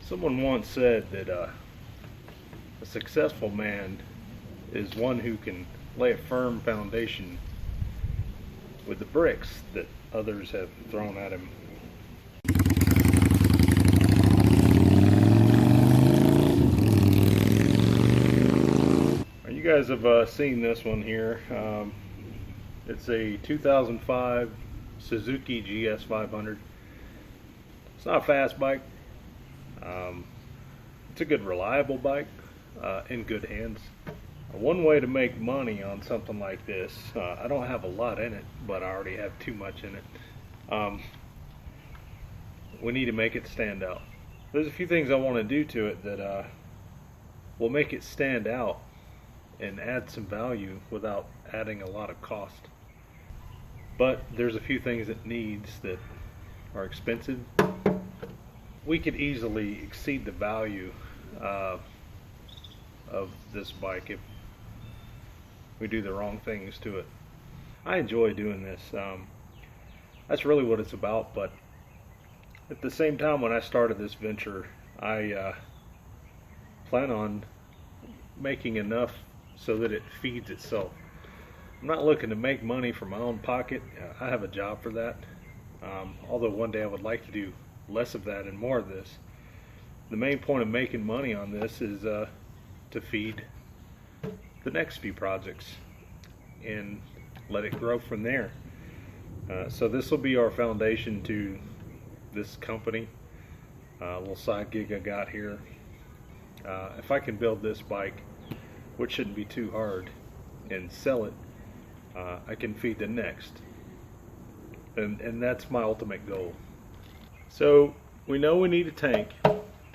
Someone once said that a successful man is one who can lay a firm foundation with the bricks that others have thrown at him. You guys have seen this one here. It's a 2005 Suzuki Gs500. It's not a fast bike. It's a good reliable bike in good hands. One way to make money on something like this, I don't have a lot in it, but I already have too much in it. We need to make it stand out. There's a few things I want to do to it that will make it stand out and add some value without adding a lot of cost. But there's a few things it needs that are expensive. We could easily exceed the value of this bike if we do the wrong things to it. I enjoy doing this. That's really what it's about, but at the same time, when I started this venture, I plan on making enough so that it feeds itself. I'm not looking to make money from my own pocket. I have a job for that. Although one day I would like to do less of that and more of this. The main point of making money on this is to feed the next few projects and let it grow from there. So this will be our foundation to this company, little side gig I got here. If I can build this bike, which shouldn't be too hard, and sell it, I can feed the next, and that's my ultimate goal. So we know we need a tank,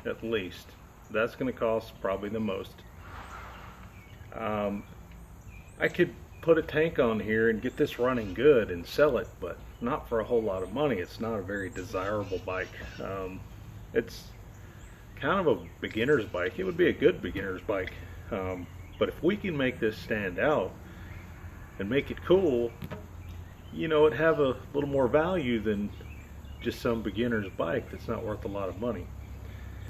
at least. That's going to cost probably the most. I could put a tank on here and get this running good and sell it, but not for a whole lot of money. It's not a very desirable bike. It's kind of a beginner's bike. It would be a good beginner's bike, but if we can make this stand out and make it cool, you know, it'd have a little more value than just some beginner's bike that's not worth a lot of money.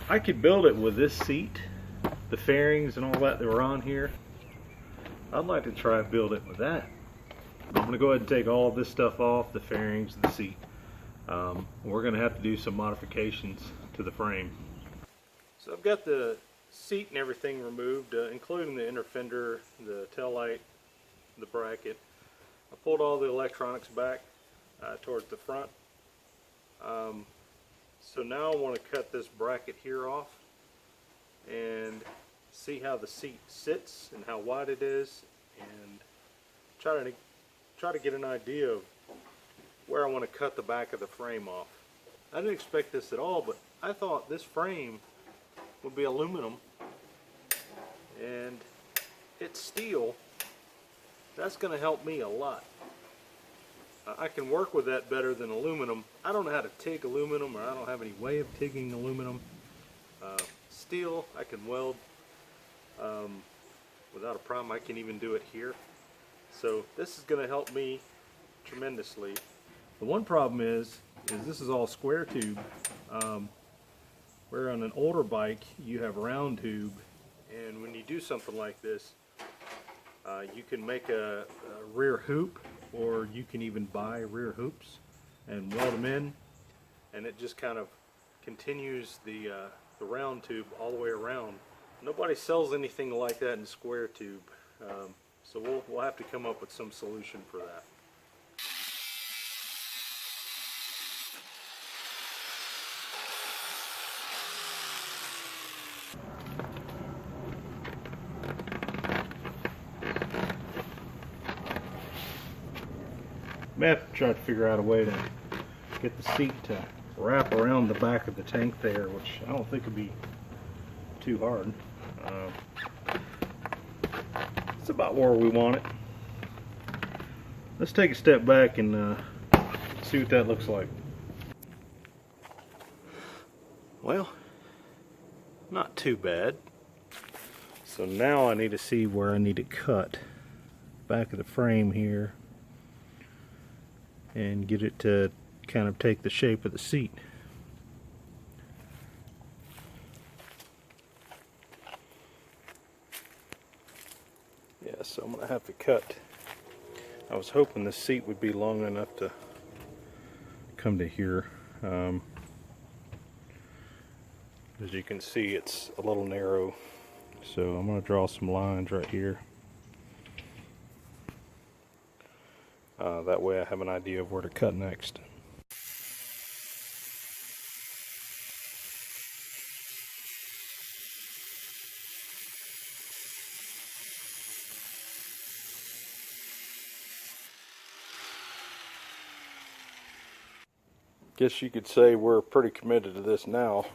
I could build it with this seat, the fairings and all that were on here. I'd like to try to build it with that. I'm going to go ahead and take all of this stuff off, the fairings, the seat. We're going to have to do some modifications to the frame. So I've got the seat and everything removed, including the inner fender, the tail light, the bracket. I pulled all the electronics back towards the front. So now I want to cut this bracket here off and see how the seat sits and how wide it is, and try to get an idea of where I want to cut the back of the frame off. I didn't expect this at all, but I thought this frame would be aluminum and it's steel. That's going to help me a lot. I can work with that better than aluminum. I don't know how to TIG aluminum, or I don't have any way of TIGging aluminum. Steel, I can weld without a problem. I can even do it here. So this is going to help me tremendously. The one problem is this is all square tube. Where on an older bike you have round tube, and when you do something like this, you can make a rear hoop, or you can even buy rear hoops and weld them in, and it just kind of continues the round tube all the way around. Nobody sells anything like that in square tube, so we'll have to come up with some solution for that. I have to try to figure out a way to get the seat to wrap around the back of the tank there, which I don't think would be too hard. It's about where we want it. Let's take a step back and see what that looks like. Well, not too bad. So now I need to see where I need to cut back of the frame here and get it to kind of take the shape of the seat. Yeah, so I'm gonna have to cut. I was hoping the seat would be long enough to come to here. As you can see, it's a little narrow, so I'm gonna draw some lines right here. That way I have an idea of where to cut next. Guess you could say we're pretty committed to this now.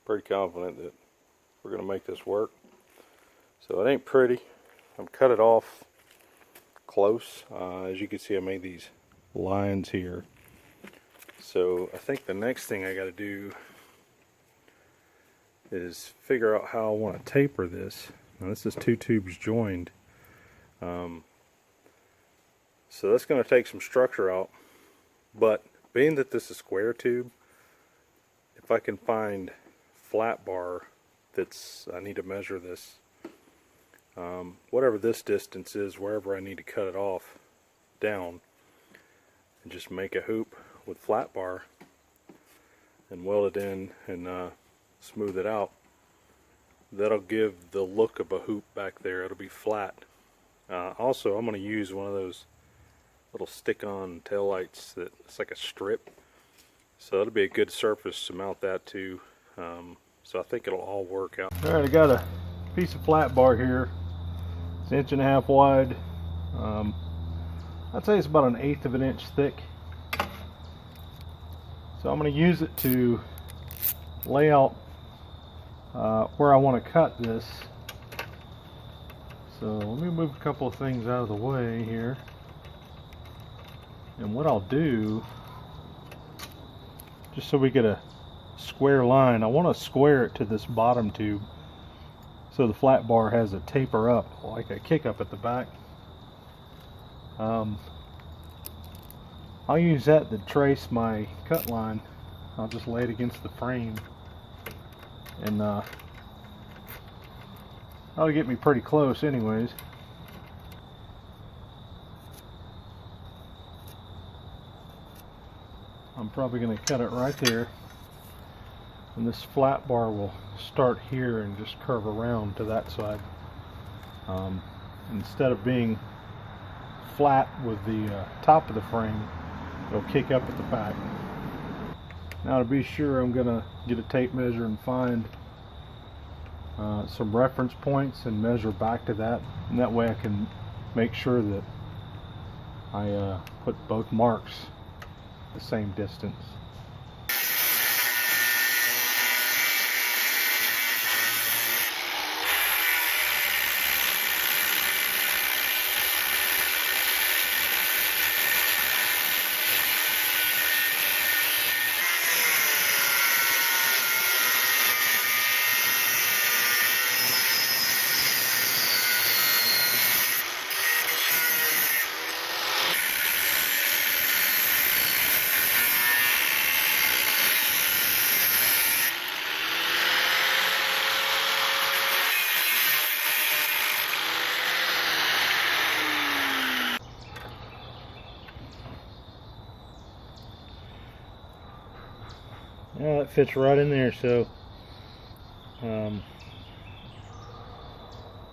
Pretty confident that we're going to make this work. So it ain't pretty. I'm cut it off close. As you can see, I made these lines here. So I think the next thing I got to do is figure out how I want to taper this. Now this is 2 tubes joined. So that's going to take some structure out, but being that this is square tube, if I can find flat bar I need to measure this, whatever this distance is, wherever I need to cut it off down, and just make a hoop with flat bar and weld it in and smooth it out. That'll give the look of a hoop back there. It'll be flat. Also, I'm going to use one of those little stick-on tail lights that it's like a strip, so it'll be a good surface to mount that to. So I think it'll all work out. Alright, I got a piece of flat bar here. It's 1.5 inches wide. I'd say it's about 1/8 of an inch thick. So I'm going to use it to lay out where I want to cut this. So let me move a couple of things out of the way here. And what I'll do, just so we get a square line, I want to square it to this bottom tube so the flat bar has a taper up, like a kick up at the back. I'll use that to trace my cut line. I'll just lay it against the frame, and that'll get me pretty close anyways. I'm probably going to cut it right there, and this flat bar will start here and just curve around to that side. Instead of being flat with the top of the frame, it'll kick up at the back. Now to be sure, I'm going to get a tape measure and find some reference points and measure back to that, and that way I can make sure that I put both marks the same distance. Yeah, that fits right in there. So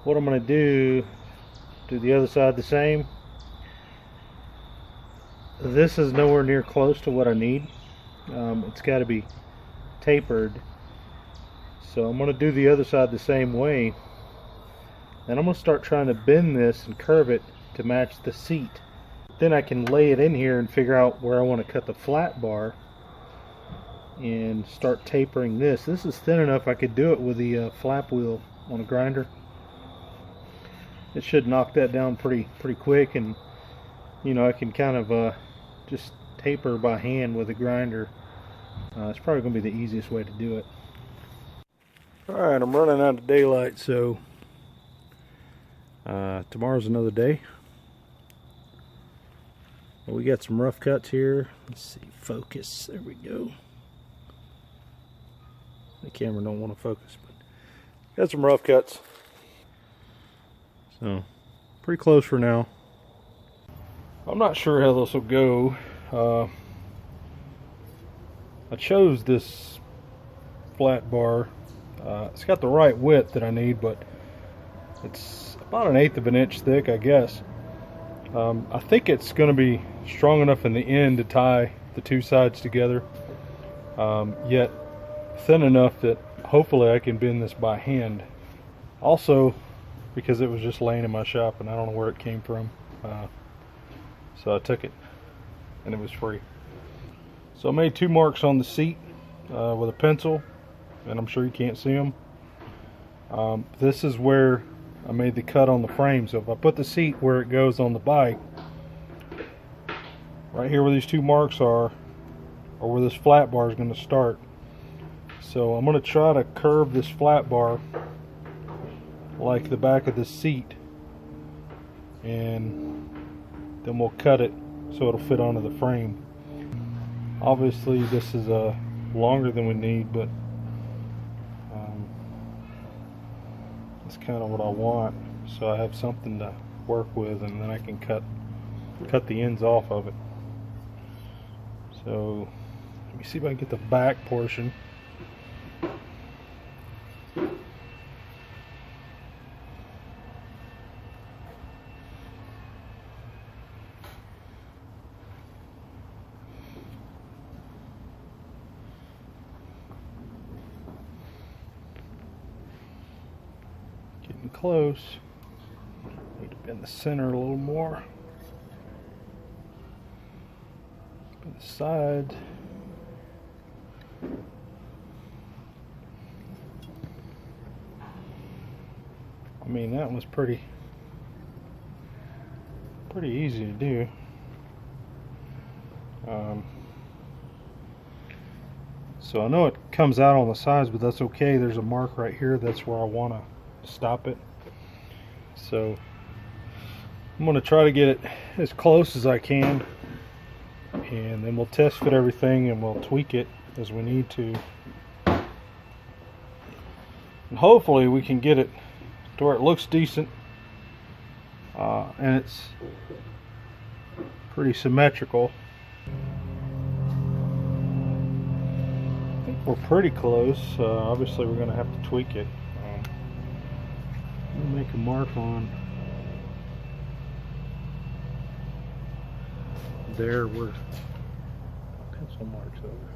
what I'm going to do the other side the same. This is nowhere near close to what I need. It's got to be tapered, so I'm going to do the other side the same way, and I'm going to start trying to bend this and curve it to match the seat. Then I can lay it in here and figure out where I want to cut the flat bar and start tapering this. This is thin enough I could do it with the flap wheel on a grinder. It should knock that down pretty quick, and you know, I can kind of just taper by hand with a grinder. It's probably going to be the easiest way to do it. Alright, I'm running out of daylight, so tomorrow's another day. Well, we got some rough cuts here. Let's see, focus, there we go. The camera don't want to focus, but got some rough cuts. So, pretty close for now. I'm not sure how this will go. I chose this flat bar. It's got the right width that I need, but it's about 1/8 of an inch thick, I guess. I think it's going to be strong enough in the end to tie the two sides together, yet thin enough that hopefully I can bend this by hand. Also, because it was just laying in my shop and I don't know where it came from, so I took it and it was free. So I made 2 marks on the seat with a pencil, and I'm sure you can't see them. This is where I made the cut on the frame. So if I put the seat where it goes on the bike, right here where these 2 marks are, or where this flat bar is going to start. So I'm going to try to curve this flat bar like the back of the seat, and then we'll cut it so it'll fit onto the frame. Obviously this is longer than we need, but that's kind of what I want, so I have something to work with, and then I can cut the ends off of it. So let me see if I can get the back portion. Getting close. Need to bend the center a little more. Bend the side. I mean, that was pretty easy to do. So I know it comes out on the sides, but that's okay. There's a mark right here. That's where I want to stop it. So I'm going to try to get it as close as I can, and then we'll test fit everything and we'll tweak it as we need to. And hopefully we can get it to where it looks decent, and it's pretty symmetrical. I think we're pretty close. Obviously we're going to have to tweak it. Let me make a mark on there where pencil marks over.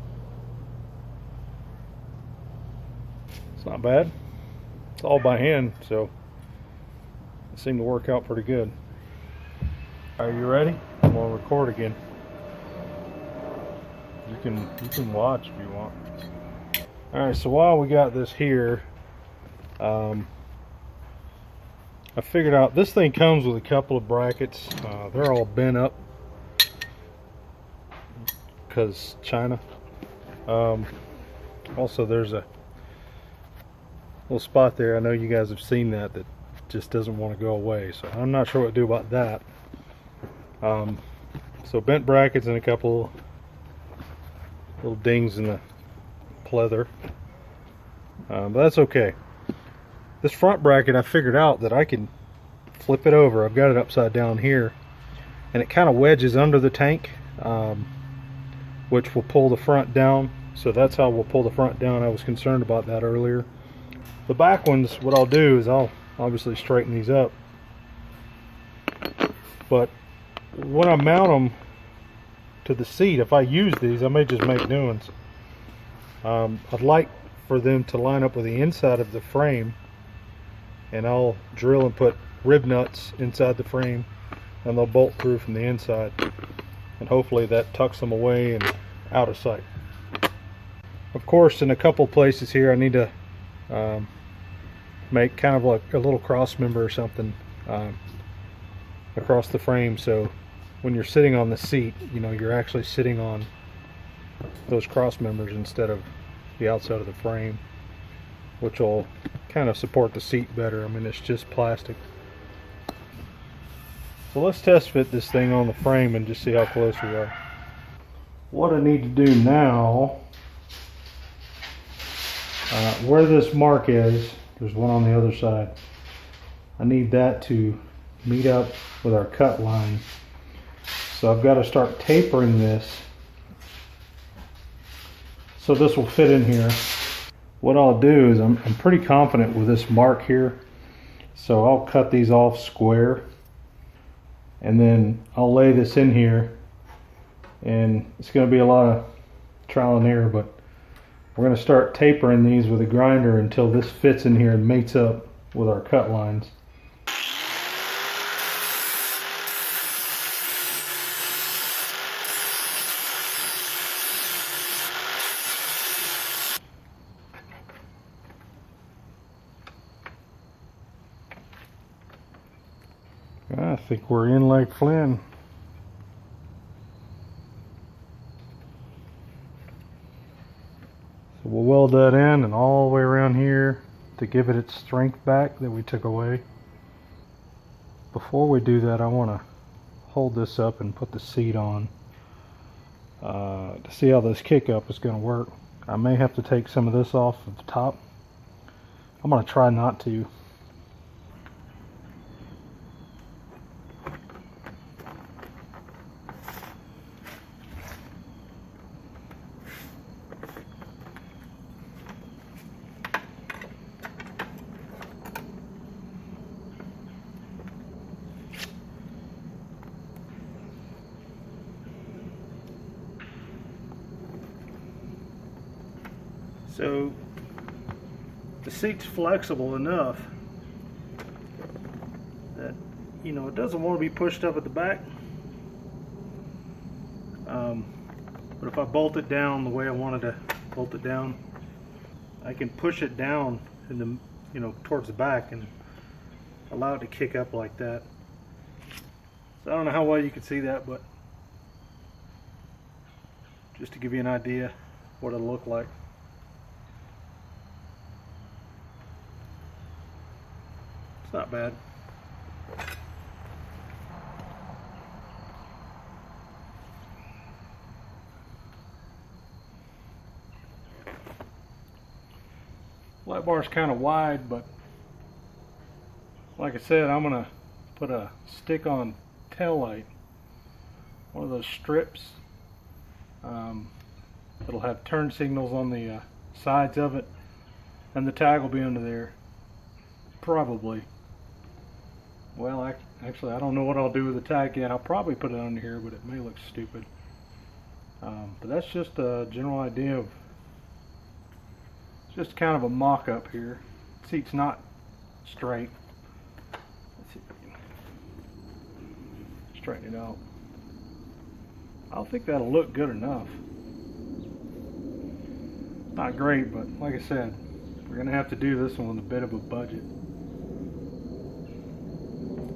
It's not bad. It's all by hand, so it seemed to work out pretty good. Are you ready? I'm gonna record again. You can watch if you want. All right. So while we got this here, I figured out this thing comes with a couple of brackets. They're all bent up because China. Also, there's a little spot there. I know you guys have seen that just doesn't want to go away, so I'm not sure what to do about that. So bent brackets and a couple little dings in the pleather, but that's okay. This front bracket, I figured out that I can flip it over. I've got it upside down here, and it kind of wedges under the tank, which will pull the front down. So that's how we'll pull the front down. I was concerned about that earlier. The back ones, what I'll do is I'll obviously straighten these up, but when I mount them to the seat, if I use these, I may just make new ones. I'd like for them to line up with the inside of the frame, and I'll drill and put rib nuts inside the frame, and they'll bolt through from the inside, and hopefully that tucks them away and out of sight. Of course, in a couple places here I need to make kind of like a little cross member or something across the frame, so when you're sitting on the seat, you know, you're actually sitting on those cross members instead of the outside of the frame, which will kind of support the seat better. I mean, it's just plastic. So let's test fit this thing on the frame and just see how close we are. What I need to do now, where this mark is, there's one on the other side. I need that to meet up with our cut line. So I've got to start tapering this so this will fit in here. What I'll do is I'm pretty confident with this mark here, so I'll cut these off square and then I'll lay this in here, and it's going to be a lot of trial and error, but we're going to start tapering these with a grinder until this fits in here and mates up with our cut lines. I think we're in like Flynn. So we'll weld that in and all the way around here to give it its strength back that we took away. Before we do that, I want to hold this up and put the seat on to see how this kick up is going to work. I may have to take some of this off of the top. I'm going to try not to. So the seat's flexible enough that, you know, it doesn't want to be pushed up at the back. But if I bolt it down the way I wanted to bolt it down, I can push it down in the, you know, towards the back and allow it to kick up like that. So I don't know how well you can see that, but just to give you an idea what it'll look like. It's not bad. Flat bar's kind of wide, but like I said, I'm gonna put a stick-on tail light, one of those strips. It'll have turn signals on the sides of it, and the tag will be under there. Probably. Well, actually, I don't know what I'll do with the tag yet. I'll probably put it under here, but it may look stupid. But that's just a general idea of, just kind of a mock-up here. The seat's not straight. Let's see if I can straighten it out. I don't think that'll look good enough. Not great, but like I said, we're going to have to do this one with a bit of a budget.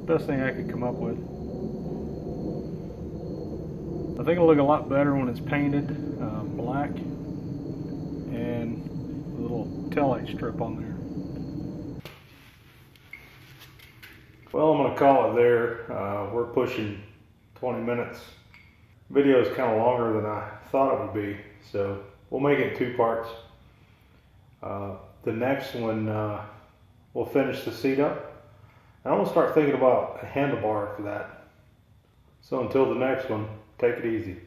Best thing I could come up with. I think it'll look a lot better when it's painted black and a little taillight strip on there. Well, I'm going to call it there. We're pushing 20 minutes. Video is kind of longer than I thought it would be, so we'll make it in 2 parts. The next one, we'll finish the seat up. And I'm going to start thinking about a handlebar for that. So until the next one, take it easy.